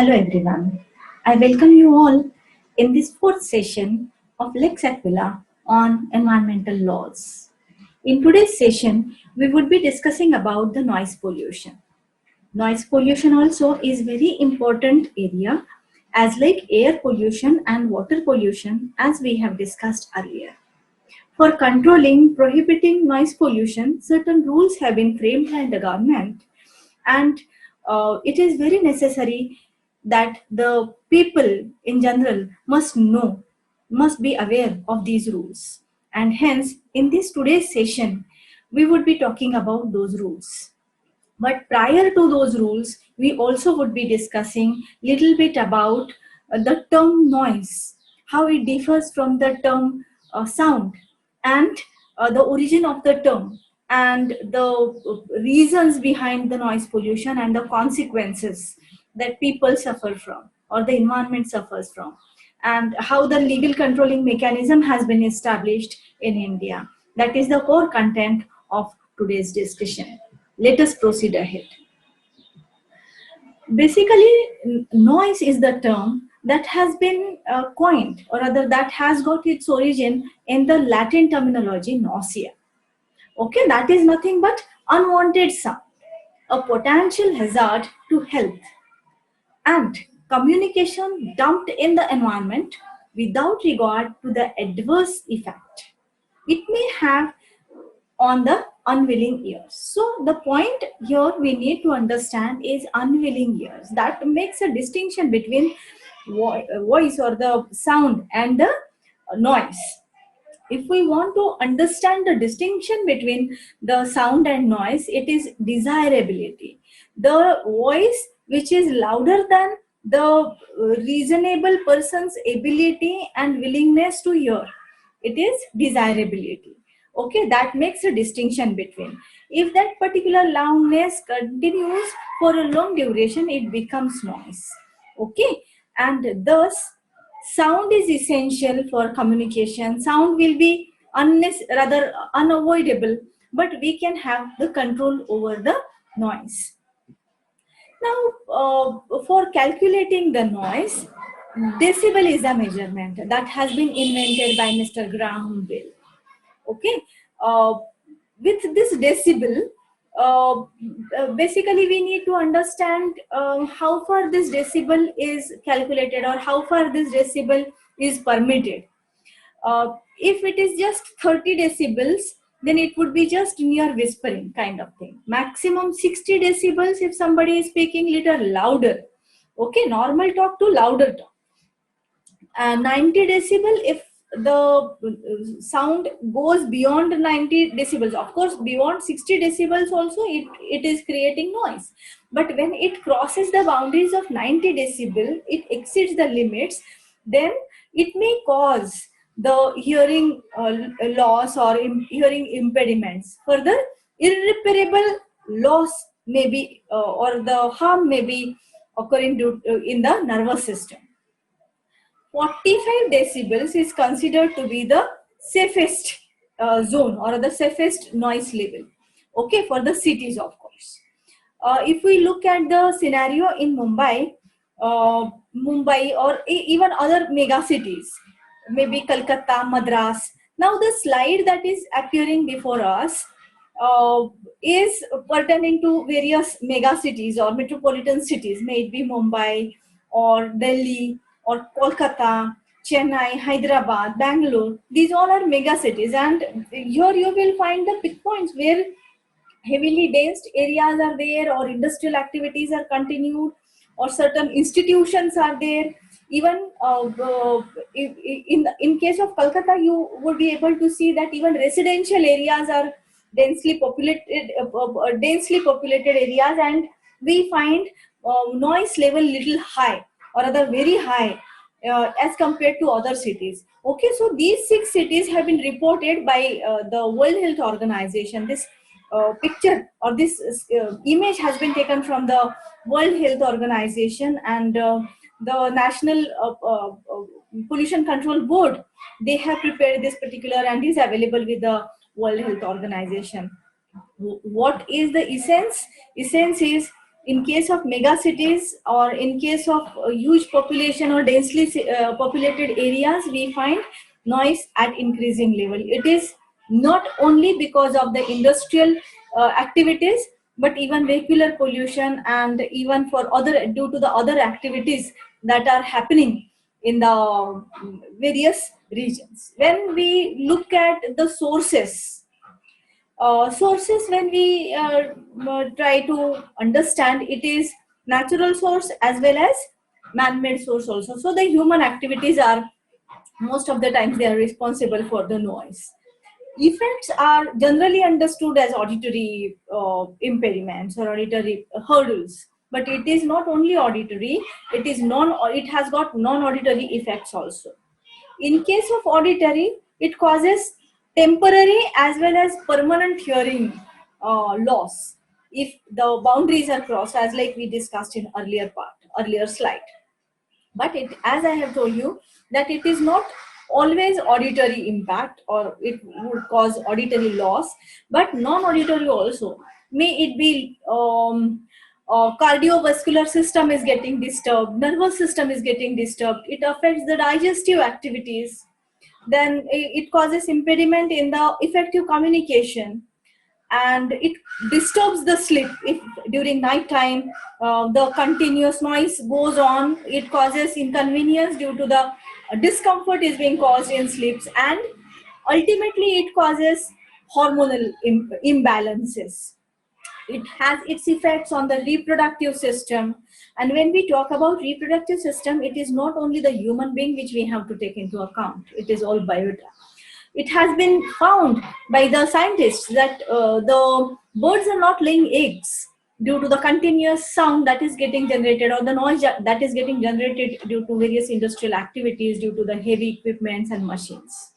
Hello everyone. I welcome you all in this fourth session of Lex Aquila on environmental laws. In today's session, we would be discussing about the noise pollution. Noise pollution also is very important area as like air pollution and water pollution as we have discussed earlier. For controlling, prohibiting noise pollution, certain rules have been framed by the government, and it is very necessary that the people in general must know, must be aware of these rules. And hence, in this today's session, we would be talking about those rules. But prior to those rules, we also would be discussing little bit about the term noise, how it differs from the term sound, and the origin of the term, and the reasons behind the noise pollution and the consequences that people suffer from or the environment suffers from, and how the legal controlling mechanism has been established in India. That is the core content of today's discussion. Let us proceed ahead. Basically, noise is the term that has been coined, or rather that has got its origin in the Latin terminology nausea. Okay, that is nothing but unwanted sound, a potential hazard to health, and communication dumped in the environment without regard to the adverse effect it may have on the unwilling ears. So the point here we need to understand is unwilling ears. That makes a distinction between voice or the sound and the noise. If we want to understand the distinction between the sound and noise, it is desirability. The voice which is louder than the reasonable person's ability and willingness to hear, it is desirability. Okay, that makes a distinction between. If that particular loudness continues for a long duration, it becomes noise. Okay, and thus sound is essential for communication. Sound will be rather unavoidable, but we can have the control over the noise. Now, for calculating the noise, decibel is a measurement that has been invented by Mr. Graham Bell. Okay, with this decibel, basically we need to understand how far this decibel is calculated or how far this decibel is permitted. If it is just 30 decibels, then it would be just near whispering kind of thing. Maximum 60 decibels if somebody is speaking little louder. Okay, normal talk to louder talk. 90 decibel if the sound goes beyond 90 decibels. Of course, beyond 60 decibels also it is creating noise. But when it crosses the boundaries of 90 decibel, it exceeds the limits, then it may cause the hearing loss or hearing impediments. Further, irreparable loss may be or the harm may be occurring in the nervous system. 45 decibels is considered to be the safest zone or the safest noise level. Okay, for the cities, of course. If we look at the scenario in Mumbai or even other mega cities, maybe Kolkata, Madras. Now the slide that is appearing before us is pertaining to various mega cities or metropolitan cities, may it be Mumbai or Delhi or Kolkata, Chennai, Hyderabad, Bangalore. These all are mega cities, and here you will find the pinpoints where heavily densed areas are there, or industrial activities are continued, or certain institutions are there. Even in case of Kolkata, you would be able to see that even residential areas are densely populated areas, and we find noise level little high or rather very high as compared to other cities. Okay, so these 6 cities have been reported by the World Health Organization. This picture or this image has been taken from the World Health Organization, and the National Pollution Control Board, they have prepared this particular and is available with the World Health Organization. What is the essence? Essence is In case of mega cities or in case of huge population or densely populated areas, we find noise at increasing level. It is not only because of the industrial activities, but even vehicular pollution, and even for other, due to the other activities that are happening in the various regions. When we look at the sources, when we try to understand, it is natural source as well as man-made source also. So the human activities are, most of the times, they are responsible for the noise. Effects are generally understood as auditory impairments or auditory hurdles, but it is not only auditory, it has got non-auditory effects also. In case of auditory, it causes temporary as well as permanent hearing loss if the boundaries are crossed, as like we discussed in earlier slide. But it, as I have told you, that it is not always auditory impact or it would cause auditory loss, but non-auditory also. May it be cardiovascular system is getting disturbed, nervous system is getting disturbed, it affects the digestive activities, then it causes impediment in the effective communication, and it disturbs the sleep. If during night time the continuous noise goes on, it causes inconvenience due to the discomfort is being caused in sleeps, and ultimately it causes hormonal imbalances. It has its effects on the reproductive system. And when we talk about reproductive system, it is not only the human being which we have to take into account, it is all biota. It has been found by the scientists that the birds are not laying eggs due to the continuous sound that is getting generated, or the noise that is getting generated due to various industrial activities, due to the heavy equipments and machines.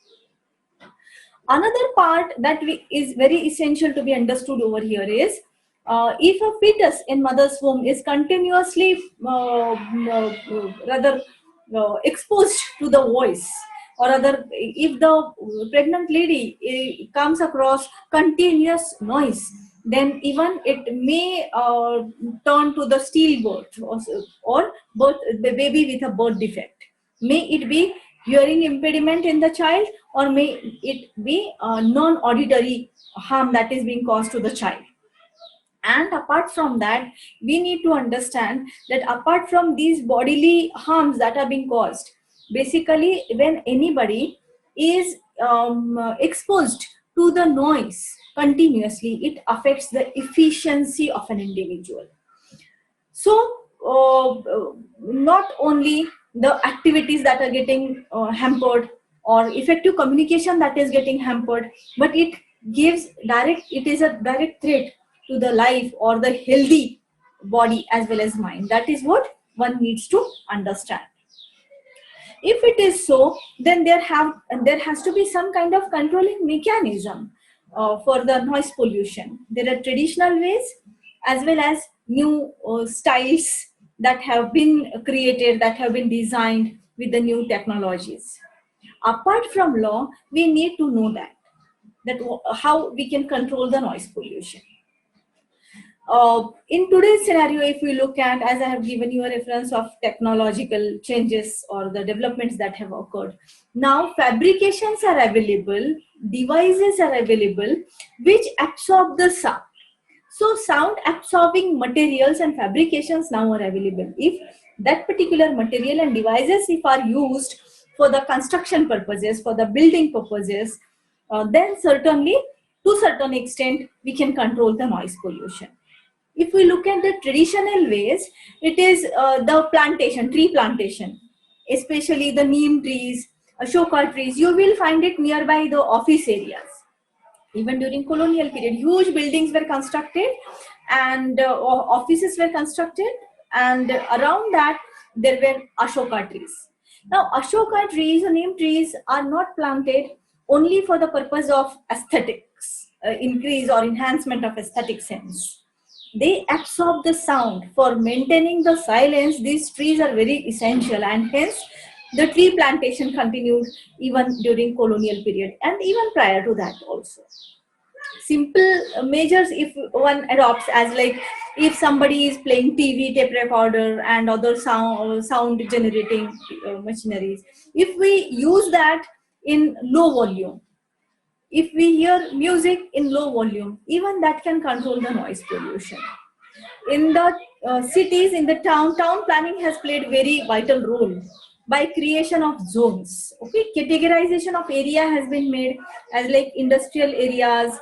Another part that is very essential to be understood over here is, if a fetus in mother's womb is continuously rather exposed to the voice, or rather if the pregnant lady comes across continuous noise, then even it may turn to the stillbirth, or birth, the baby with a birth defect. May it be hearing impediment in the child, or may it be non-auditory harm that is being caused to the child. And apart from that, we need to understand that apart from these bodily harms that are being caused, basically when anybody is exposed to the noise continuously, it affects the efficiency of an individual. So not only the activities that are getting hampered, or effective communication that is getting hampered, but it is a direct threat to the life or the healthy body as well as mind. That is what one needs to understand. If it is so, then there has to be some kind of controlling mechanism for the noise pollution. There are traditional ways as well as new styles that have been created, that have been designed with the new technologies. Apart from law, we need to know that how we can control the noise pollution. In today's scenario, if we look at, as I have given you a reference of technological changes or the developments that have occurred, now fabrications are available, devices are available which absorb the sound. So sound absorbing materials and fabrications now are available. If that particular material and devices, if are used for the construction purposes, for the building purposes, then certainly to certain extent we can control the noise pollution. If we look at the traditional ways, it is the tree plantation, especially the neem trees, ashoka trees. You will find it nearby the office areas. Even during colonial period, huge buildings were constructed and offices were constructed, and around that there were ashoka trees. Now, ashoka trees or neem trees are not planted only for the purpose of aesthetics, increase or enhancement of aesthetic sense. They absorb the sound. For maintaining the silence, these trees are very essential, and hence the tree plantation continued even during colonial period and even prior to that also. Simple measures if one adopts, as like if somebody is playing TV, tape recorder, and other sound generating machineries, if we use that in low volume, if we hear music in low volume, even that can control the noise pollution. In the cities, in the town planning has played very vital role by creation of zones. Okay, categorization of area has been made as like industrial areas,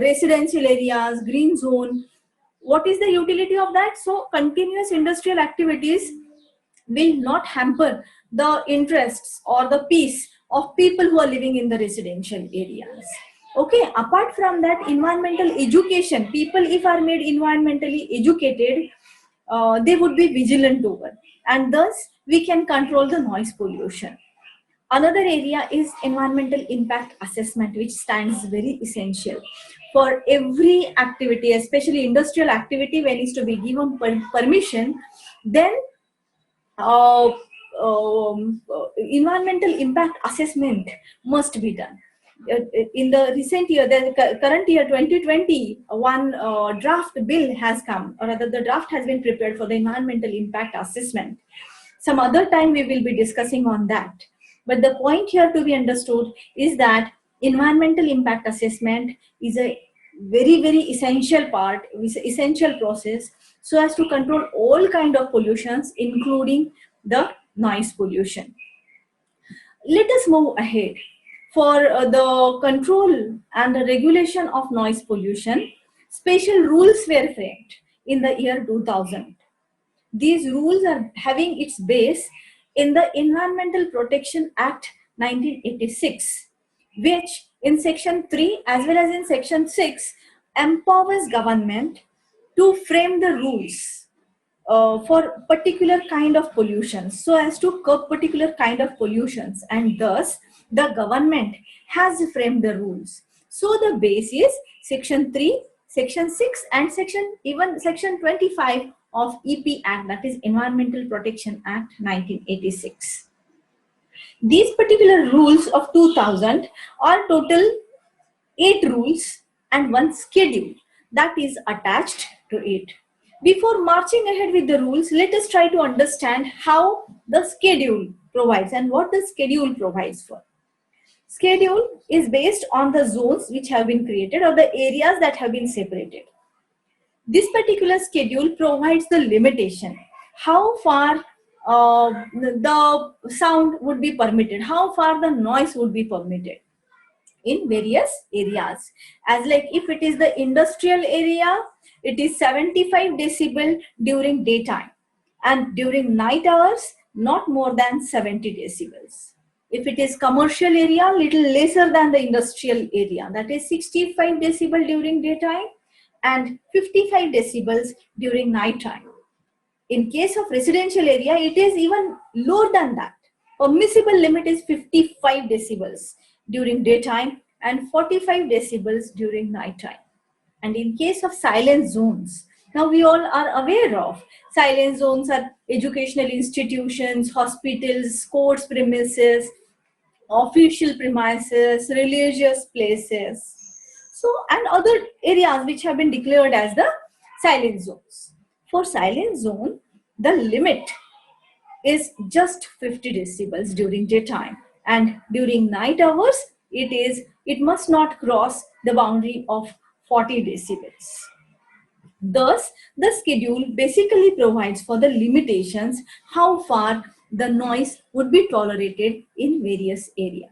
residential areas, green zone. What is the utility of that? So continuous industrial activities will not hamper the interests or the peace of people who are living in the residential areas. Okay, apart from that, environmental education, people if are made environmentally educated, they would be vigilant over, and thus we can control the noise pollution. Another area is environmental impact assessment, which stands very essential for every activity, especially industrial activity. When is to be given permission, then uh, environmental impact assessment must be done. In the recent year, the current year 2020, one draft bill has come, or rather the draft has been prepared for the environmental impact assessment. Some other time we will be discussing on that. But the point here to be understood is that environmental impact assessment is a very, very essential part, essential process, so as to control all kind of pollutions, including the noise pollution. Let us move ahead. For the control and the regulation of noise pollution, special rules were framed in the year 2000. These rules are having its base in the Environmental Protection Act 1986, which in section 3 as well as in section 6 empowers government to frame the rules for particular kind of pollutions, so as to curb particular kind of pollutions, and thus the government has framed the rules. So the base is section 3, section 6, and section 25 of EP Act, that is Environmental Protection Act 1986. These particular rules of 2000 are total 8 rules and one schedule that is attached to it. Before marching ahead with the rules, let us try to understand how the schedule provides and what the schedule provides for. Schedule is based on the zones which have been created or the areas that have been separated. This particular schedule provides the limitation, how far the sound would be permitted, how far the noise would be permitted in various areas. As like if it is the industrial area, it is 75 decibel during daytime, and during night hours not more than 70 decibels. If it is commercial area, little lesser than the industrial area, that is 65 decibel during daytime and 55 decibels during night time. In case of residential area, it is even lower than that. Permissible limit is 55 decibels during daytime and 45 decibels during nighttime. And in case of silent zones, now we all are aware of silent zones are educational institutions, hospitals, courts premises, official premises, religious places. So, and other areas which have been declared as the silent zones. For silent zone, the limit is just 50 decibels during daytime, and during night hours it must not cross the boundary of 40 decibels. Thus, the schedule basically provides for the limitations how far the noise would be tolerated in various areas.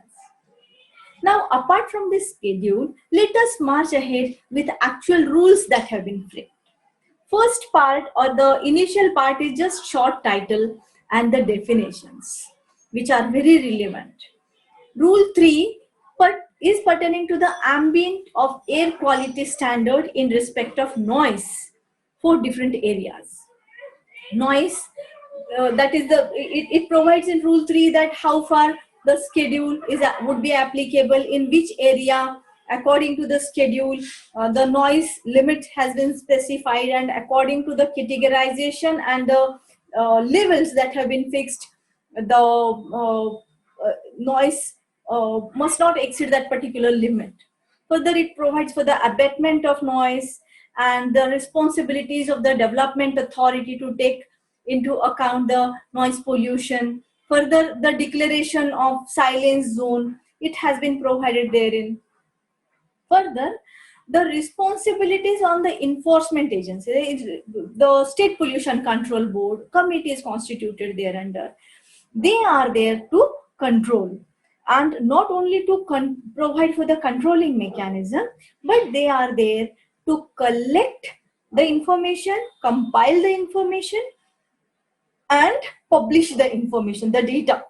Now, apart from this schedule, let us march ahead with actual rules that have been framed. First part or the initial part is just short title and the definitions, which are very relevant. Rule 3 is pertaining to the ambient of air quality standard in respect of noise for different areas. Noise, that is it provides in rule 3 that how far the schedule would be applicable in which area. According to the schedule, the noise limit has been specified, and according to the categorization and the levels that have been fixed, the noise must not exceed that particular limit. Further, it provides for the abatement of noise and the responsibilities of the development authority to take into account the noise pollution. Further, the declaration of silence zone, it has been provided therein. Further, the responsibilities on the enforcement agency, the State Pollution Control Board committee is constituted there under. They are there to control, and not only to provide for the controlling mechanism, but they are there to collect the information, compile the information, and publish the information, the data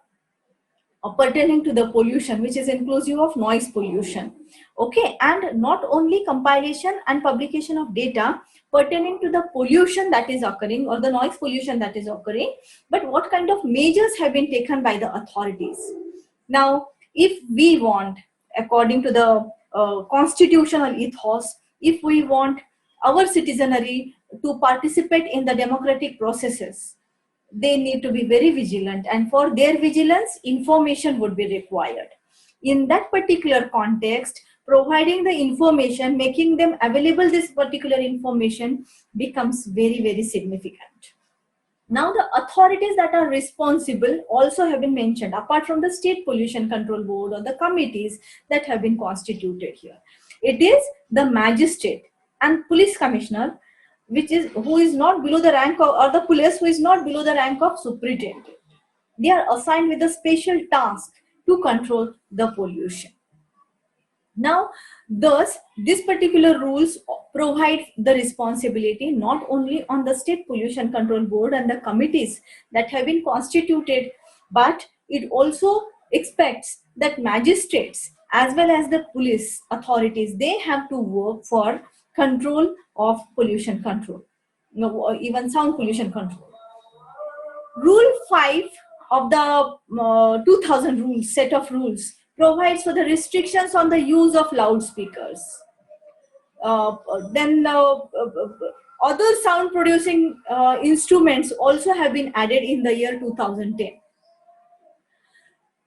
pertaining to the pollution, which is inclusive of noise pollution. Okay, and not only compilation and publication of data pertaining to the pollution that is occurring or the noise pollution that is occurring, but what kind of measures have been taken by the authorities. Now, if we want, according to the constitutional ethos, if we want our citizenry to participate in the democratic processes, they need to be very vigilant, and for their vigilance information would be required. In that particular context, providing the information, making them available, this particular information becomes very, very significant. Now, the authorities that are responsible also have been mentioned, apart from the State Pollution Control Board or the committees that have been constituted here. It is the magistrate and police commissioner, which is who is not below the rank of, or the police who is not below the rank of superintendent. They are assigned with a special task to control the pollution. Now, thus, this particular rules provide the responsibility not only on the State Pollution Control Board and the committees that have been constituted, but it also expects that magistrates as well as the police authorities, they have to work for control of pollution control, no, even sound pollution control. Rule 5 of the 2000 rules, set of rules, provides for the restrictions on the use of loudspeakers. Other sound producing instruments also have been added in the year 2010.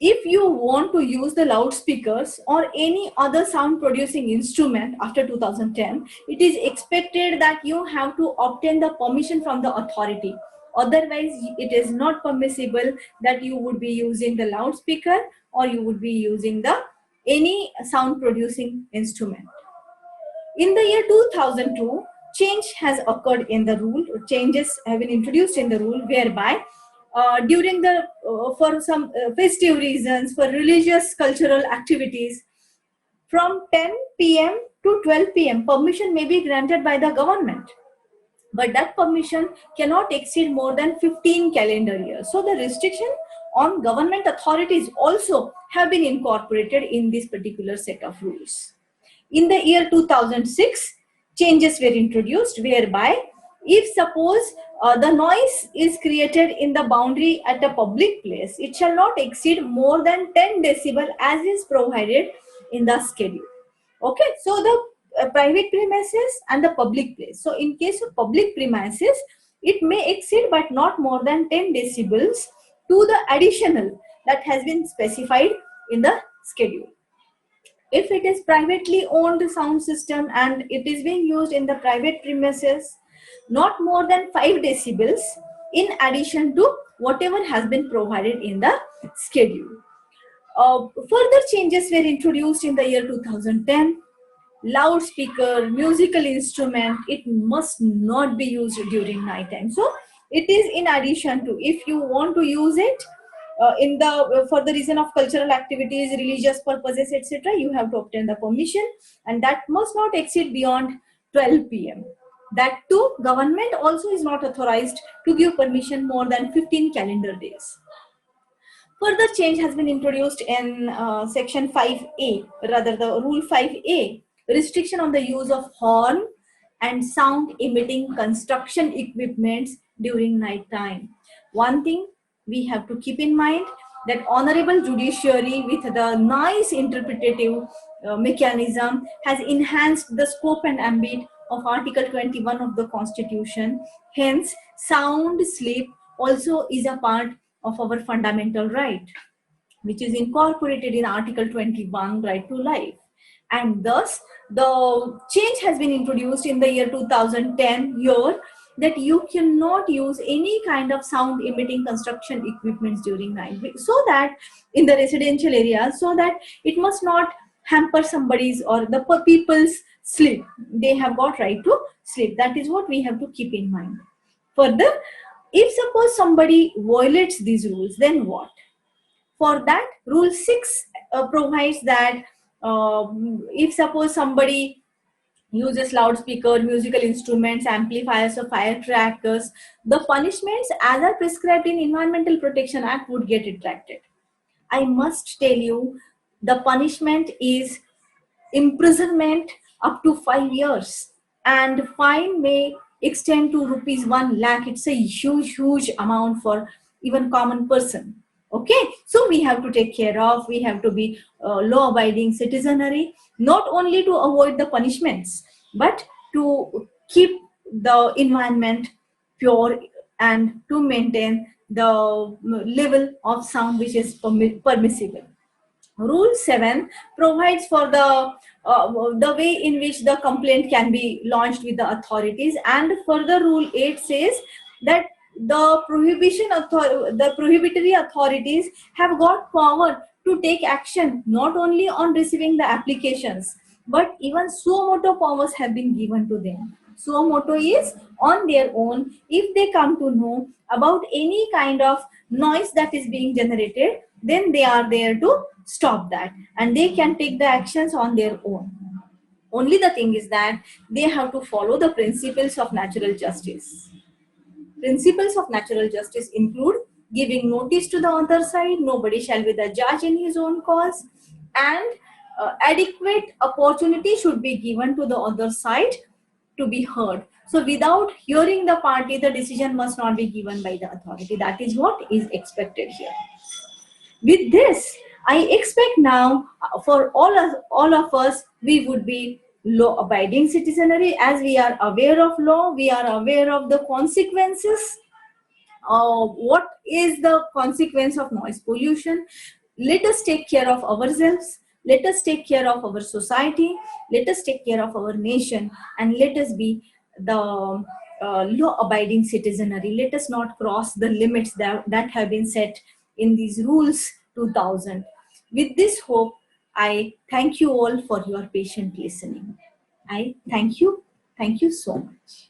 If you want to use the loudspeakers or any other sound producing instrument after 2010, it is expected that you have to obtain the permission from the authority. Otherwise, it is not permissible that you would be using the loudspeaker or you would be using the any sound producing instrument. In the year 2002, change has occurred in the rule, or changes have been introduced in the rule, whereby during the for some festive reasons, for religious cultural activities, from 10 p.m. to 12 p.m. permission may be granted by the government, but that permission cannot exceed more than 15 calendar years. So the restriction on government authorities also have been incorporated in this particular set of rules. In the year 2006, changes were introduced whereby if suppose the noise is created in the boundary at a public place, it shall not exceed more than 10 decibel as is provided in the schedule. Okay, so the private premises and the public place. So in case of public premises, it may exceed but not more than 10 decibels to the additional that has been specified in the schedule. If it is privately owned sound system and it is being used in the private premises, not more than 5 decibels in addition to whatever has been provided in the schedule. Further changes were introduced in the year 2010. Loudspeaker, musical instrument, it must not be used during night time. So it is in addition to, if you want to use it in the for the reason of cultural activities, religious purposes, etc., you have to obtain the permission, and that must not exceed beyond 12 p.m. That too, government also is not authorized to give permission more than 15 calendar days. Further change has been introduced in section 5A, rather the rule 5A, restriction on the use of horn and sound emitting construction equipments during night time. One thing we have to keep in mind, that honorable judiciary with the nice interpretative mechanism has enhanced the scope and ambit of Article 21 of the Constitution. Hence, sound sleep also is a part of our fundamental right, which is incorporated in Article 21, right to life. And thus the change has been introduced in the year 2010 year, that you cannot use any kind of sound emitting construction equipments during night, so that in the residential area, so that it must not hamper somebody's or the people's sleep. They have got right to sleep. That is what we have to keep in mind. Further, if suppose somebody violates these rules, then what? For that, rule 6 provides that if suppose somebody uses loudspeaker, musical instruments, amplifiers or firecrackers, the punishments as are prescribed in Environmental Protection Act would get retracted. I must tell you, the punishment is imprisonment up to 5 years, and fine may extend to rupees 1 lakh. It's a huge amount for even common person. Okay, so we have to take care of, we have to be law abiding citizenry, not only to avoid the punishments, but to keep the environment pure and to maintain the level of sound which is permissible. Rule 7 provides for the way in which the complaint can be launched with the authorities, and further Rule 8 says that the prohibitory authorities have got power to take action not only on receiving the applications, but even suo moto powers have been given to them. Suo moto is on their own. If they come to know about any kind of noise that is being generated, then they are there to stop that, and they can take the actions on their own. Only the thing is that they have to follow the principles of natural justice. Principles of natural justice include giving notice to the other side, nobody shall be the judge in his own cause, and adequate opportunity should be given to the other side to be heard. So without hearing the party, the decision must not be given by the authority. That is what is expected here. With this, I expect now for all of us, we would be law abiding citizenry, as we are aware of law, we are aware of the consequences. What is the consequence of noise pollution? Let us take care of ourselves, let us take care of our society, let us take care of our nation, and let us be the law abiding citizenry. Let us not cross the limits that have been set in these rules 2000. With this hope, I thank you all for your patient listening. I thank you so much.